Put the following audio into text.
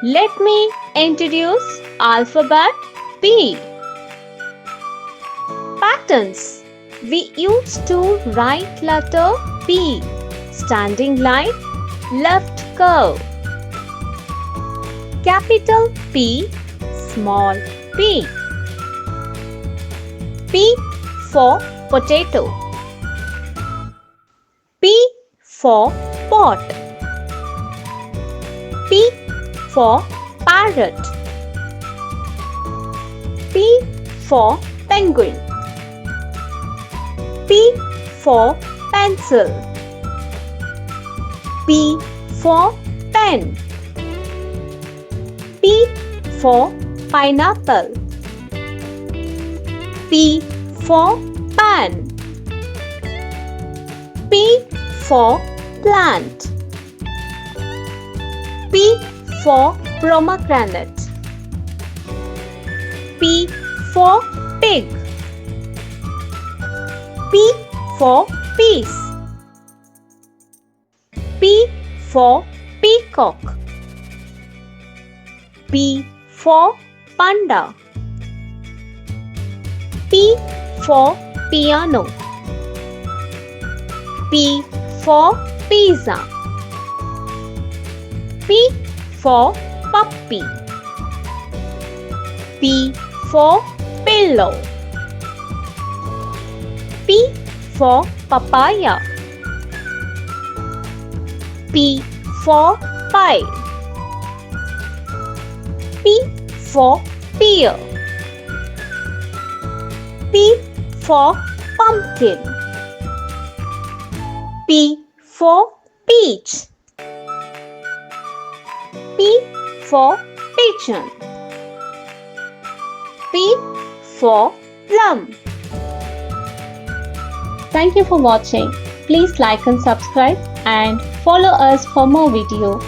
Let me introduce alphabet P. Patterns. We use to write letter P, standing line, left curve. Capital P, small p. P for potato. P for pot. P for parrot. P for penguin. P for pencil. P for pen. P for pineapple. P for pan. P for plant. P for pomegranate. P for pig. P for peace. P for peacock. P for panda. P for piano. P for pizza. P for puppy. P for pillow. P for papaya. P for pie. P for pear. P for pumpkin. P for peach. P for pigeon. P for plum. Thank you for watching. Please like and subscribe and follow us for more videos.